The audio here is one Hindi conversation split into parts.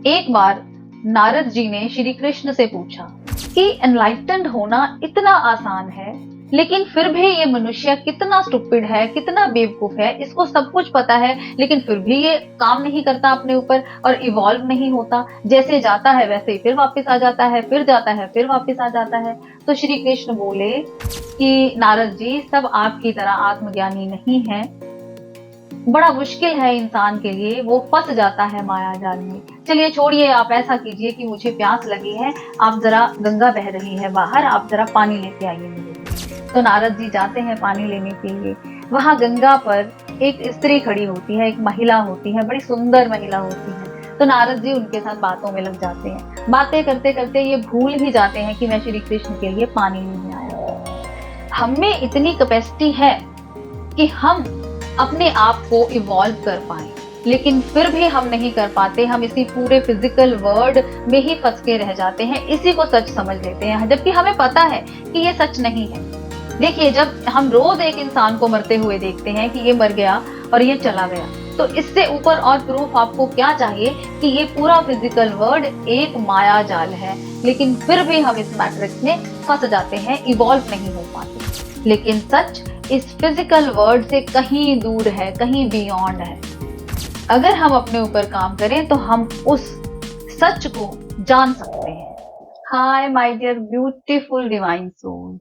एक बार नारद जी ने श्री कृष्ण से पूछा कि एनलाइटेंड होना इतना आसान है, लेकिन फिर भी ये मनुष्य कितना स्टूपिड है, कितना बेवकूफ है। इसको सब कुछ पता है लेकिन फिर भी ये काम नहीं करता अपने ऊपर और इवॉल्व नहीं होता। जैसे जाता है वैसे ही फिर वापस आ जाता है, फिर जाता है फिर वापस आ जाता है। तो श्री कृष्ण बोले कि नारद जी, सब आपकी तरह आत्मज्ञानी नहीं है। बड़ा मुश्किल है इंसान के लिए, वो फंस जाता है माया जाल में। चलिए छोड़िए, आप ऐसा कीजिए कि मुझे प्यास लगी है, आप जरा, गंगा बह रही है बाहर, आप जरा पानी लेके आइए मेरे लिए। तो नारद जी जाते हैं पानी लेने के लिए। वहां गंगा पर एक स्त्री खड़ी होती है, एक महिला होती है, बड़ी सुंदर महिला होती है। तो नारद जी उनके साथ बातों में लग जाते हैं। बातें करते करते ये भूल ही जाते हैं कि मैं श्री कृष्ण के लिए पानी लेने आया। हम में इतनी कैपेसिटी है कि हम अपने आप को इवॉल्व कर पाए, लेकिन फिर भी हम नहीं कर पाते। हम इसी पूरे फिजिकल वर्ल्ड में ही फंस के रह जाते हैं, इसी को सच समझ लेते हैं, जबकि हमें पता है कि ये सच नहीं है। देखिए, जब हम रोज एक इंसान को मरते हुए देखते हैं कि ये मर गया और ये चला गया, तो इससे ऊपर और प्रूफ आपको क्या चाहिए कि ये पूरा फिजिकल वर्ल्ड एक माया जाल है। लेकिन फिर भी हम इस मैट्रिक्स में फंस जाते हैं, इवॉल्व नहीं हो पाते। लेकिन सच इस फिजिकल वर्ल्ड से कहीं दूर है, कहीं बियॉन्ड है। अगर हम अपने ऊपर काम करें तो हम उस सच को जान सकते हैं। Hi my dear beautiful divine soul,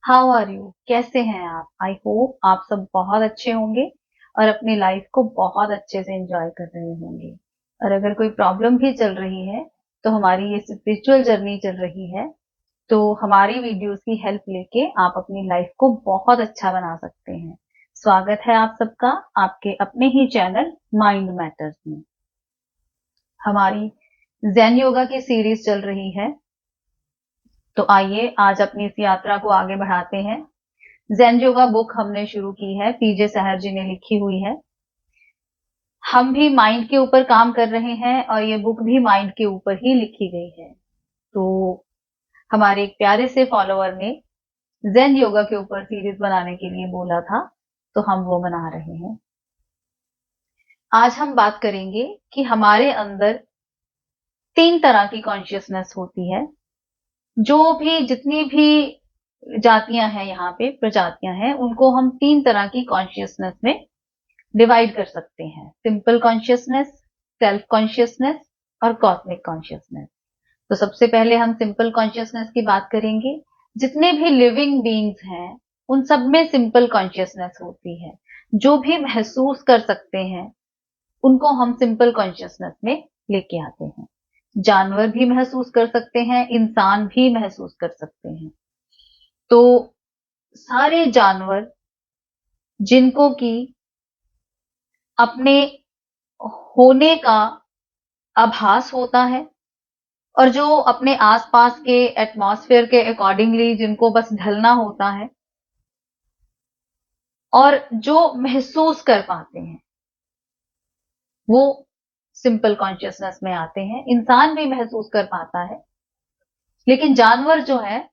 how are you? कैसे हैं आप? आई होप आप सब बहुत अच्छे होंगे और अपनी लाइफ को बहुत अच्छे से एंजॉय कर रहे होंगे। और अगर कोई प्रॉब्लम भी चल रही है, तो हमारी ये स्पिरिचुअल जर्नी चल रही है, तो हमारी वीडियोस की हेल्प लेके आप अपनी लाइफ को बहुत अच्छा बना सकते हैं। स्वागत है आप सबका आपके अपने ही चैनल माइंड मैटर्स में। हमारी ज़ेन योगा की सीरीज चल रही है, तो आइए आज अपनी इस यात्रा को आगे बढ़ाते हैं। ज़ेन योगा बुक हमने शुरू की है, पीजे सहर जी ने लिखी हुई है। हम भी माइंड के ऊपर काम कर रहे हैं और ये बुक भी माइंड के ऊपर ही लिखी गई है। तो हमारे एक प्यारे से फॉलोअर ने ज़ेन योगा के ऊपर सीरीज बनाने के लिए बोला था, तो हम वो बना रहे हैं। आज हम बात करेंगे कि हमारे अंदर 3 तरह की कॉन्शियसनेस होती है। जो भी जितनी भी जातियां हैं, यहाँ पे प्रजातियां हैं, उनको हम 3 तरह की कॉन्शियसनेस में डिवाइड कर सकते हैं। सिंपल कॉन्शियसनेस, सेल्फ कॉन्शियसनेस और कॉस्मिक कॉन्शियसनेस। तो सबसे पहले हम सिंपल कॉन्शियसनेस की बात करेंगे। जितने भी लिविंग बीइंग्स हैं, उन सब में सिंपल कॉन्शियसनेस होती है। जो भी महसूस कर सकते हैं, उनको हम सिंपल कॉन्शियसनेस में लेके आते हैं। जानवर भी महसूस कर सकते हैं, इंसान भी महसूस कर सकते हैं। तो सारे जानवर जिनको कि अपने होने का आभास होता है और जो अपने आसपास के एटमॉस्फेयर के अकॉर्डिंगली जिनको बस ढलना होता है, और जो महसूस कर पाते हैं, वो सिंपल कॉन्शियसनेस में आते हैं। इंसान भी महसूस कर पाता है, लेकिन जानवर जो है,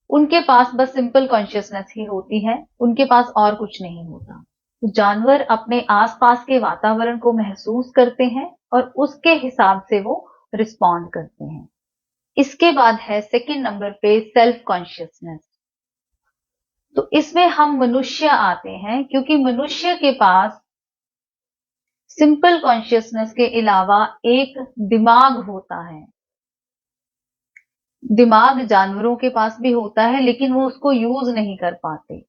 उनके पास बस सिंपल कॉन्शियसनेस ही होती है, उनके पास और कुछ नहीं होता। तो जानवर अपने आसपास के वातावरण को महसूस करते हैं और उसके हिसाब से वो रिस्पॉन्ड करते हैं। इसके बाद है सेकंड नंबर पे सेल्फ कॉन्शियसनेस। तो इसमें हम मनुष्य आते हैं, क्योंकि मनुष्य के पास सिंपल कॉन्शियसनेस के अलावा एक दिमाग होता है। दिमाग जानवरों के पास भी होता है, लेकिन वो उसको यूज नहीं कर पाते,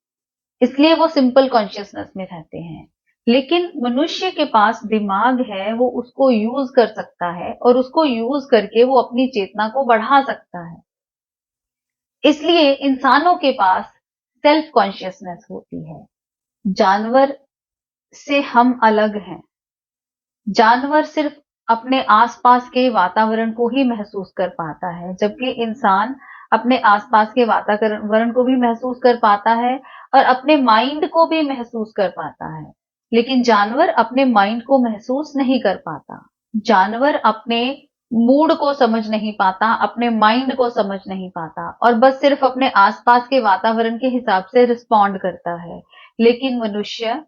इसलिए वो सिंपल कॉन्शियसनेस में रहते हैं। लेकिन मनुष्य के पास दिमाग है, वो उसको यूज कर सकता है और उसको यूज करके वो अपनी चेतना को बढ़ा सकता है। इसलिए इंसानों के पास सेल्फ कॉन्शियसनेस होती है। जानवर से हम अलग हैं। जानवर सिर्फ अपने आसपास के वातावरण को ही महसूस कर पाता है, जबकि इंसान अपने आसपास के वातावरण को भी महसूस कर पाता है और अपने माइंड को भी महसूस कर पाता है। लेकिन जानवर अपने माइंड को महसूस नहीं कर पाता। जानवर अपने मूड को समझ नहीं पाता, अपने माइंड को समझ नहीं पाता और बस सिर्फ अपने आसपास के वातावरण के हिसाब से रिस्पॉन्ड करता है। लेकिन मनुष्य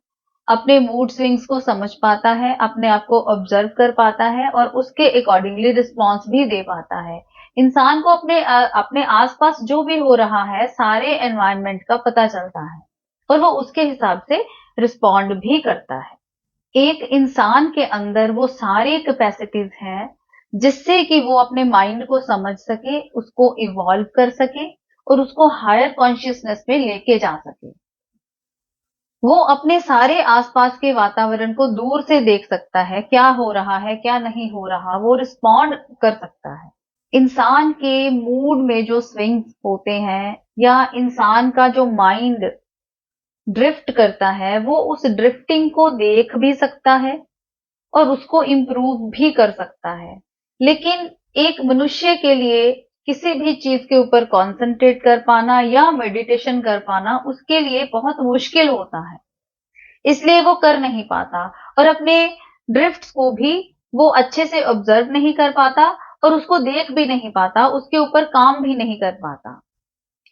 अपने मूड स्विंग्स को समझ पाता है, अपने आप को ऑब्जर्व कर पाता है और उसके अकॉर्डिंगली रिस्पॉन्स भी दे पाता है। इंसान को अपने आसपास जो भी हो रहा है सारे एनवायरनमेंट का पता चलता है और वो उसके हिसाब से रिस्पॉन्ड भी करता है। एक इंसान के अंदर वो सारी कैपेसिटीज हैं जिससे कि वो अपने माइंड को समझ सके, उसको इवॉल्व कर सके और उसको हायर कॉन्शियसनेस में लेके जा सके। वो अपने सारे आसपास के वातावरण को दूर से देख सकता है, क्या हो रहा है, क्या नहीं हो रहा, वो रिस्पॉन्ड कर सकता है। इंसान के मूड में जो स्विंग्स होते हैं या इंसान का जो माइंड ड्रिफ्ट करता है, वो उस ड्रिफ्टिंग को देख भी सकता है और उसको इम्प्रूव भी कर सकता है। लेकिन एक मनुष्य के लिए किसी भी चीज के ऊपर कंसंट्रेट कर पाना या मेडिटेशन कर पाना उसके लिए बहुत मुश्किल होता है, इसलिए वो कर नहीं पाता और अपने ड्रिफ्ट्स को भी वो अच्छे से ऑब्जर्व नहीं कर पाता और उसको देख भी नहीं पाता, उसके ऊपर काम भी नहीं कर पाता।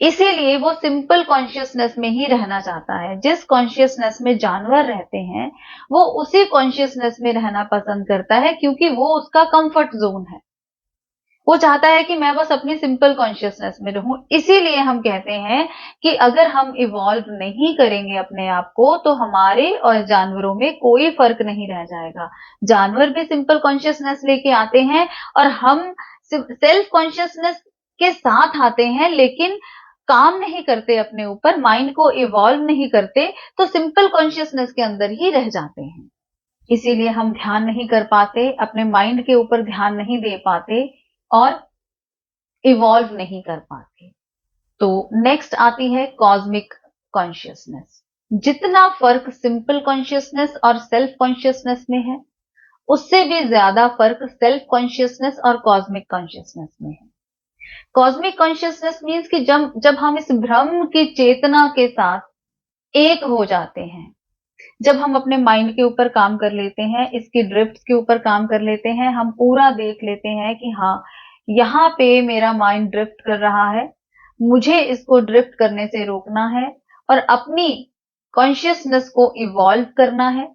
इसीलिए वो सिंपल कॉन्शियसनेस में ही रहना चाहता है। जिस कॉन्शियसनेस में जानवर रहते हैं, वो उसी कॉन्शियसनेस में रहना पसंद करता है क्योंकि वो उसका कंफर्ट जोन है। वो चाहता है कि मैं बस अपनी सिंपल कॉन्शियसनेस में रहूं। इसीलिए हम कहते हैं कि अगर हम इवॉल्व नहीं करेंगे अपने आप को तो हमारे और जानवरों में कोई फर्क नहीं रह जाएगा। जानवर भी सिंपल कॉन्शियसनेस लेके आते हैं और हम सेल्फ कॉन्शियसनेस के साथ आते हैं, लेकिन काम नहीं करते अपने ऊपर, माइंड को इवॉल्व नहीं करते, तो सिंपल कॉन्शियसनेस के अंदर ही रह जाते हैं। इसीलिए हम ध्यान नहीं कर पाते, अपने माइंड के ऊपर ध्यान नहीं दे पाते और इवॉल्व नहीं कर पाते। तो नेक्स्ट आती है कॉस्मिक कॉन्शियसनेस। जितना फर्क सिंपल कॉन्शियसनेस और सेल्फ कॉन्शियसनेस में है, उससे भी ज्यादा फर्क सेल्फ कॉन्शियसनेस और कॉस्मिक कॉन्शियसनेस में है। कॉस्मिक कॉन्शियसनेस मीन्स कि जब जब हम इस ब्रह्म की चेतना के साथ एक हो जाते हैं, जब हम अपने माइंड के ऊपर काम कर लेते हैं, इसकी ड्रिफ्ट के ऊपर काम कर लेते हैं, हम पूरा देख लेते हैं कि हाँ, यहाँ पे मेरा माइंड ड्रिफ्ट कर रहा है, मुझे इसको ड्रिफ्ट करने से रोकना है और अपनी कॉन्शियसनेस को इवॉल्व करना है,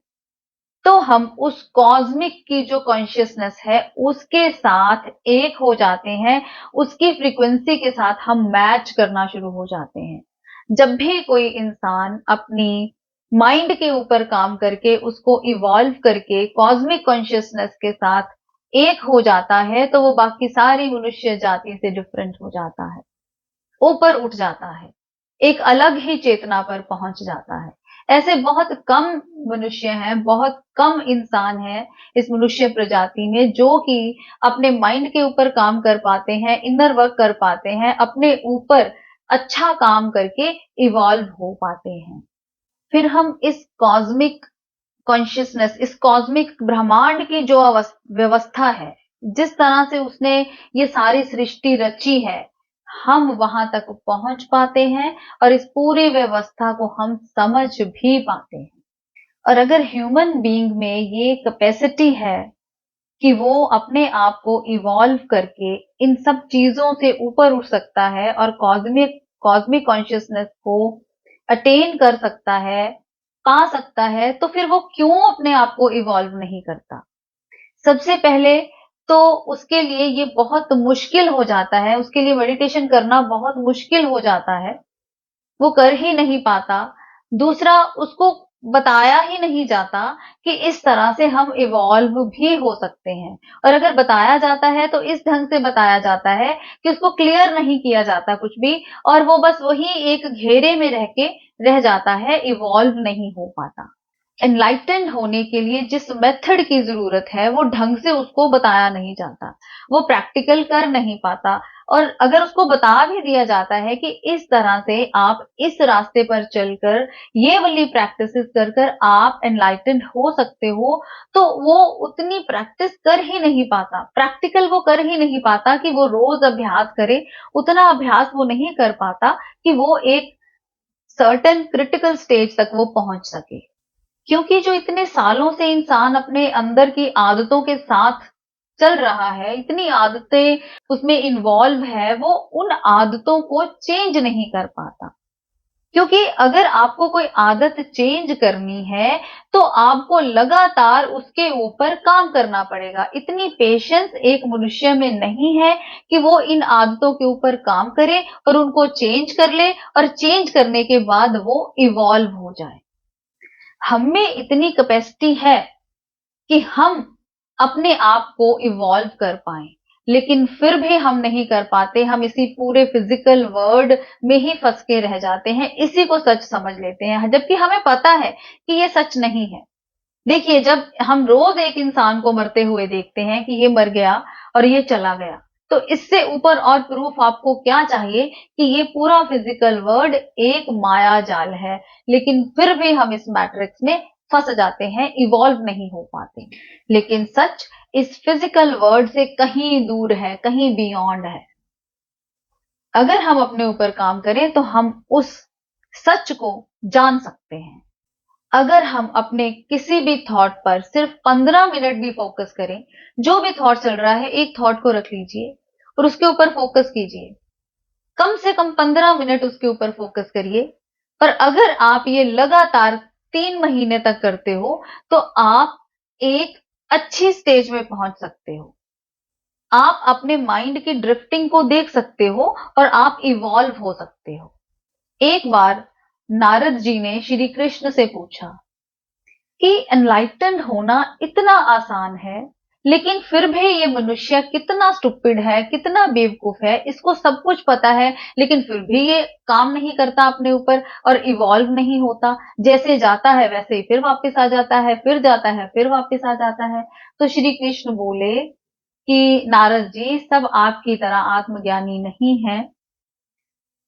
तो हम उस कॉस्मिक की जो कॉन्शियसनेस है उसके साथ एक हो जाते हैं, उसकी फ्रीक्वेंसी के साथ हम मैच करना शुरू हो जाते हैं। जब भी कोई इंसान अपनी माइंड के ऊपर काम करके उसको इवॉल्व करके कॉस्मिक कॉन्शियसनेस के साथ एक हो जाता है, तो वो बाकी सारी मनुष्य जाति से डिफरेंट हो जाता है, ऊपर उठ जाता है, एक अलग ही चेतना पर पहुंच जाता है। ऐसे बहुत कम मनुष्य हैं, बहुत कम इंसान हैं इस मनुष्य प्रजाति में जो कि अपने माइंड के ऊपर काम कर पाते हैं, इनर वर्क कर पाते हैं, अपने ऊपर अच्छा काम करके इवॉल्व हो पाते हैं। फिर हम इस कॉस्मिक कॉन्शियसनेस, इस कॉस्मिक ब्रह्मांड की जो व्यवस्था है, जिस तरह से उसने ये सारी सृष्टि रची है, हम वहां तक पहुंच पाते हैं और इस पूरी व्यवस्था को हम समझ भी पाते हैं। और अगर ह्यूमन बीइंग में ये कैपेसिटी है कि वो अपने आप को इवॉल्व करके इन सब चीजों से ऊपर उठ सकता है और कॉस्मिक कॉस्मिक कॉन्शियसनेस को अटेन कर सकता है, पा सकता है, तो फिर वो क्यों अपने आप को इवॉल्व नहीं करता? सबसे पहले तो उसके लिए ये बहुत मुश्किल हो जाता है, उसके लिए मेडिटेशन करना बहुत मुश्किल हो जाता है, वो कर ही नहीं पाता। दूसरा, उसको बताया ही नहीं जाता कि इस तरह से हम इवॉल्व भी हो सकते हैं, और अगर बताया जाता है तो इस ढंग से बताया जाता है कि उसको क्लियर नहीं किया जाता कुछ भी, और वो बस वही एक घेरे में रह के रह जाता है, इवॉल्व नहीं हो पाता। एनलाइटेंड होने के लिए जिस मेथड की जरूरत है वो ढंग से उसको बताया नहीं जाता, वो प्रैक्टिकल कर नहीं पाता। और अगर उसको बता भी दिया जाता है कि इस तरह से आप इस रास्ते पर चलकर ये वाली प्रैक्टिसेस कर कर आप एनलाइटेंड हो सकते हो, तो वो उतनी प्रैक्टिस कर ही नहीं पाता, प्रैक्टिकल वो कर ही नहीं पाता कि वो रोज अभ्यास करे, उतना अभ्यास वो नहीं कर पाता कि वो एक सर्टेन क्रिटिकल स्टेज तक वो पहुंच सके। क्योंकि जो इतने सालों से इंसान अपने अंदर की आदतों के साथ चल रहा है, इतनी आदतें उसमें इन्वॉल्व है, वो उन आदतों को चेंज नहीं कर पाता। क्योंकि अगर आपको कोई आदत चेंज करनी है तो आपको लगातार उसके ऊपर काम करना पड़ेगा। इतनी पेशेंस एक मनुष्य में नहीं है कि वो इन आदतों के ऊपर काम करे और उनको चेंज कर ले और चेंज करने के बाद वो इवॉल्व हो जाए। हम में इतनी कैपेसिटी है कि हम अपने आप को इवॉल्व कर पाए, लेकिन फिर भी हम नहीं कर पाते। हम इसी पूरे फिजिकल वर्ल्ड में ही फंस के रह जाते हैं, इसी को सच समझ लेते हैं, जबकि हमें पता है कि ये सच नहीं है। देखिए, जब हम रोज एक इंसान को मरते हुए देखते हैं कि ये मर गया और ये चला गया, तो इससे ऊपर और प्रूफ आपको क्या चाहिए कि ये पूरा फिजिकल वर्ल्ड एक माया जाल है। लेकिन फिर भी हम इस मैट्रिक्स में फंस जाते हैं, इवॉल्व नहीं हो पाते। लेकिन सच इस फिजिकल वर्ल्ड से कहीं दूर है, कहीं बियॉन्ड है। अगर हम अपने ऊपर काम करें तो हम उस सच को जान सकते हैं। अगर हम अपने किसी भी थॉट पर सिर्फ 15 मिनट भी फोकस करें, जो भी थॉट चल रहा है एक थॉट को रख लीजिए और उसके ऊपर फोकस कीजिए। कम से कम 15 मिनट उसके ऊपर फोकस करिए। पर अगर आप ये लगातार 3 महीने तक करते हो तो आप एक अच्छी स्टेज में पहुंच सकते हो। आप अपने माइंड की ड्रिफ्टिंग को देख सकते हो और आप इवॉल्व हो सकते हो। एक बार नारद जी ने श्री कृष्ण से पूछा कि एनलाइटेंड होना इतना आसान है, लेकिन फिर भी ये मनुष्य कितना स्टूपिड है, कितना बेवकूफ है। इसको सब कुछ पता है लेकिन फिर भी ये काम नहीं करता अपने ऊपर और इवॉल्व नहीं होता। जैसे जाता है वैसे ही फिर वापस आ जाता है, फिर जाता है फिर वापस आ जाता है। तो श्री कृष्ण बोले कि नारद जी, सब आपकी तरह आत्मज्ञानी नहीं है।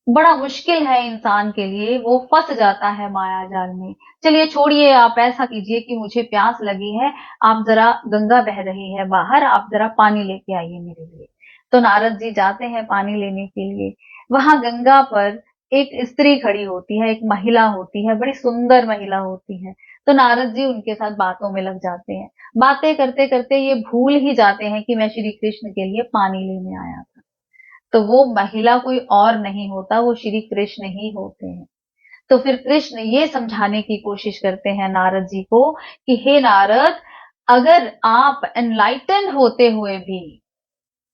बड़ा मुश्किल है इंसान के लिए, वो फंस जाता है माया जाल में। चलिए छोड़िए, आप ऐसा कीजिए कि मुझे प्यास लगी है, आप जरा, गंगा बह रही है बाहर, आप जरा पानी लेके आइए मेरे लिए। तो नारद जी जाते हैं पानी लेने के लिए। वहां गंगा पर एक स्त्री खड़ी होती है, एक महिला होती है, बड़ी सुंदर महिला होती है। तो नारद जी उनके साथ बातों में लग जाते हैं। बातें करते करते ये भूल ही जाते हैं कि मैं श्री कृष्ण के लिए पानी लेने आया था। तो वो महिला कोई और नहीं होता, वो श्री कृष्ण ही होते हैं। तो फिर कृष्ण ये समझाने की कोशिश करते हैं नारद जी को कि हे नारद, अगर आप एनलाइटन होते हुए भी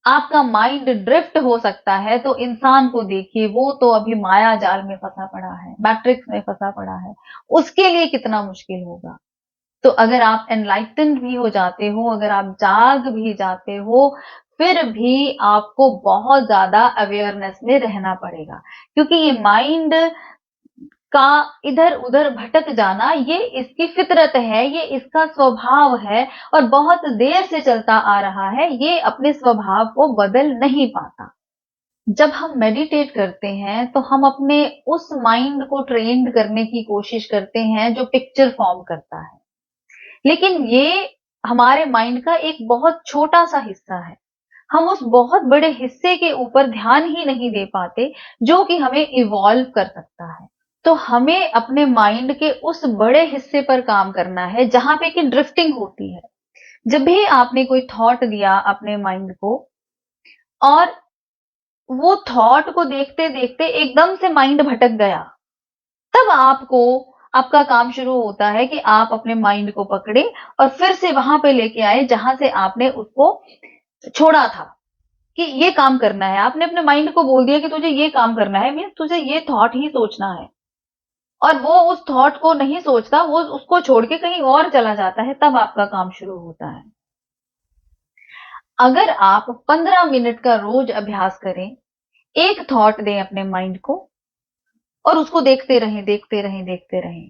आपका माइंड ड्रिफ्ट हो सकता है तो इंसान को देखिए, वो तो अभी माया जाल में फंसा पड़ा है, मैट्रिक्स में फंसा पड़ा है। उसके लिए कितना मुश्किल होगा। तो अगर आप एनलाइटेंड भी हो जाते हो, अगर आप जाग भी जाते हो, फिर भी आपको बहुत ज्यादा अवेयरनेस में रहना पड़ेगा, क्योंकि ये माइंड का इधर उधर भटक जाना ये इसकी फितरत है, ये इसका स्वभाव है और बहुत देर से चलता आ रहा है। ये अपने स्वभाव को बदल नहीं पाता। जब हम मेडिटेट करते हैं तो हम अपने उस माइंड को ट्रेन करने की कोशिश करते हैं जो पिक्चर फॉर्म करता है, लेकिन ये हमारे माइंड का एक बहुत छोटा सा हिस्सा है। हम उस बहुत बड़े हिस्से के ऊपर ध्यान ही नहीं दे पाते जो कि हमें इवॉल्व कर सकता है। तो हमें अपने माइंड के उस बड़े हिस्से पर काम करना है जहां पे कि ड्रिफ्टिंग होती है। जब भी आपने कोई थॉट दिया अपने माइंड को और वो थॉट को देखते देखते एकदम से माइंड भटक गया, तब आपको, आपका काम शुरू होता है कि आप अपने माइंड को पकड़े और फिर से वहां पे लेके आए जहां से आपने उसको छोड़ा था कि ये काम करना है। आपने अपने माइंड को बोल दिया कि तुझे ये काम करना है, मीन्स तुझे ये थॉट ही सोचना है, और वो उस थॉट को नहीं सोचता, वो उसको छोड़ के कहीं और चला जाता है, तब आपका काम शुरू होता है। अगर आप 15 मिनट का रोज अभ्यास करें, एक थॉट दें अपने माइंड को और उसको देखते रहें, देखते रहें, देखते रहें।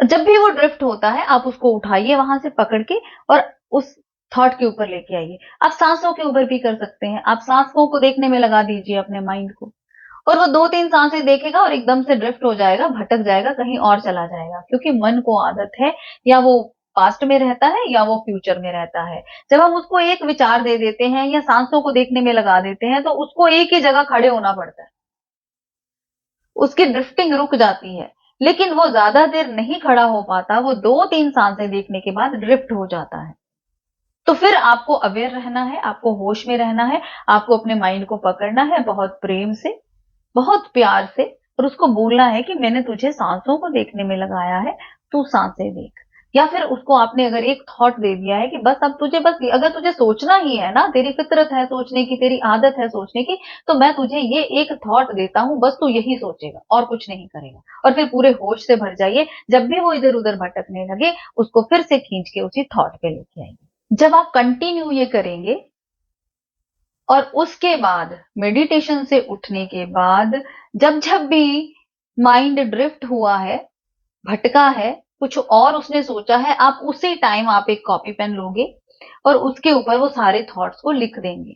जब भी वो ड्रिफ्ट होता है आप उसको उठाइए वहां से पकड़ के और उस थॉट के ऊपर लेके आइए। आप सांसों के ऊपर भी कर सकते हैं। आप सांसों को देखने में लगा दीजिए अपने माइंड को, और वो 2-3 सांसें देखेगा और एकदम से ड्रिफ्ट हो जाएगा, भटक जाएगा, कहीं और चला जाएगा, क्योंकि मन को आदत है, या वो पास्ट में रहता है या वो फ्यूचर में रहता है। जब हम उसको एक विचार दे देते हैं या सांसों को देखने में लगा देते हैं तो उसको एक ही जगह खड़े होना पड़ता है, उसकी ड्रिफ्टिंग रुक जाती है। लेकिन वो ज्यादा देर नहीं खड़ा हो पाता, वो 2-3 सांसें देखने के बाद ड्रिफ्ट हो जाता है। तो फिर आपको अवेयर रहना है, आपको होश में रहना है, आपको अपने माइंड को पकड़ना है बहुत प्रेम से, बहुत प्यार से, और उसको बोलना है कि मैंने तुझे सांसों को देखने में लगाया है, तू सांसें देख। या फिर उसको आपने अगर एक थॉट दे दिया है कि बस अब तुझे बस अगर तुझे सोचना ही है ना, तेरी फितरत है सोचने की, तेरी आदत है सोचने की, तो मैं तुझे ये एक थॉट देता हूँ, बस तू यही सोचेगा और कुछ नहीं करेगा। और फिर पूरे होश से भर जाइए, जब भी वो इधर उधर भटकने लगे उसको फिर से खींच के उसी थॉट पे लेके आइए। जब आप कंटिन्यू ये करेंगे और उसके बाद मेडिटेशन से उठने के बाद जब जब भी माइंड ड्रिफ्ट हुआ है, भटका है, कुछ और उसने सोचा है, आप उसी टाइम आप एक कॉपी पेन लोगे और उसके ऊपर वो सारे थॉट्स को लिख देंगे।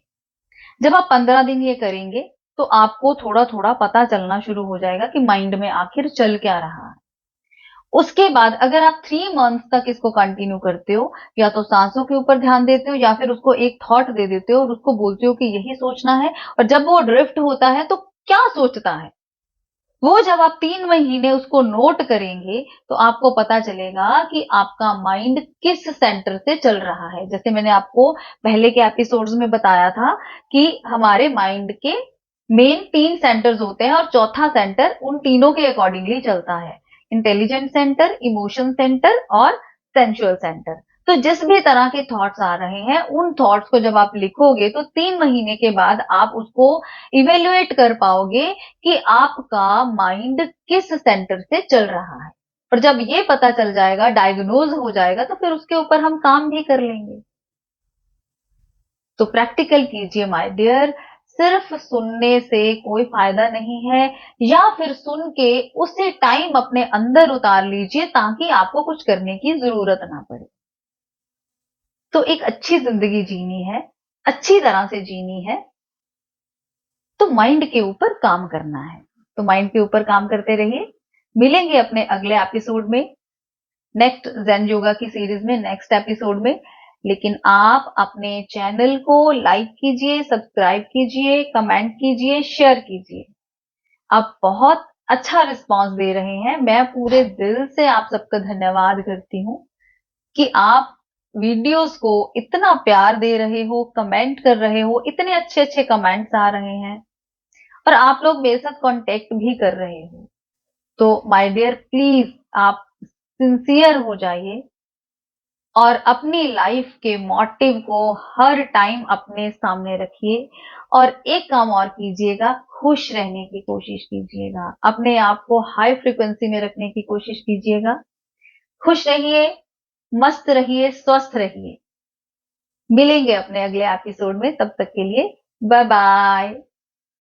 जब आप 15 दिन ये करेंगे तो आपको थोड़ा थोड़ा पता चलना शुरू हो जाएगा कि माइंड में आखिर चल क्या रहा है। उसके बाद अगर आप 3 मंथ्स तक इसको कंटिन्यू करते हो, या तो सांसों के ऊपर ध्यान देते हो या फिर उसको एक थॉट दे देते हो और उसको बोलते हो कि यही सोचना है, और जब वो ड्रिफ्ट होता है तो क्या सोचता है, वो जब आप 3 महीने उसको नोट करेंगे तो आपको पता चलेगा कि आपका माइंड किस सेंटर से चल रहा है। जैसे मैंने आपको पहले के एपिसोड्स में बताया था कि हमारे माइंड के मेन 3 सेंटर्स होते हैं और चौथा सेंटर उन तीनों के अकॉर्डिंगली चलता है। इंटेलिजेंट सेंटर, इमोशन सेंटर और सेंसुअल सेंटर। तो जिस भी तरह के थॉट्स आ रहे हैं उन थॉट्स को जब आप लिखोगे तो 3 महीने के बाद आप उसको इवेल्युएट कर पाओगे कि आपका माइंड किस सेंटर से चल रहा है। और जब ये पता चल जाएगा, डायग्नोज हो जाएगा, तो फिर उसके ऊपर हम काम भी कर लेंगे। तो प्रैक्टिकल कीजिए माय डियर। सिर्फ सुनने से कोई फायदा नहीं है, या फिर सुन के उसे टाइम अपने अंदर उतार लीजिए ताकि आपको कुछ करने की जरूरत ना पड़े। तो एक अच्छी जिंदगी जीनी है, अच्छी तरह से जीनी है, तो माइंड के ऊपर काम करना है। तो माइंड के ऊपर काम करते रहिए। मिलेंगे अपने अगले एपिसोड में, नेक्स्ट ज़ेन योगा की सीरीज में, नेक्स्ट एपिसोड में। लेकिन आप अपने चैनल को लाइक कीजिए, सब्सक्राइब कीजिए, कमेंट कीजिए, शेयर कीजिए। आप बहुत अच्छा रिस्पॉन्स दे रहे हैं। मैं पूरे दिल से आप सबका धन्यवाद करती हूँ कि आप वीडियोस को इतना प्यार दे रहे हो, कमेंट कर रहे हो, इतने अच्छे अच्छे कमेंट्स आ रहे हैं और आप लोग मेरे साथ कांटेक्ट भी कर रहे हो। तो माय डियर प्लीज आप सिंसियर हो जाइए और अपनी लाइफ के मोटिव को हर टाइम अपने सामने रखिए। और एक काम और कीजिएगा, खुश रहने की कोशिश कीजिएगा, अपने आप को हाई फ्रीक्वेंसी में रखने की कोशिश कीजिएगा। खुश रहिए, मस्त रहिए, स्वस्थ रहिए। मिलेंगे अपने अगले एपिसोड में, तब तक के लिए बाय बाय।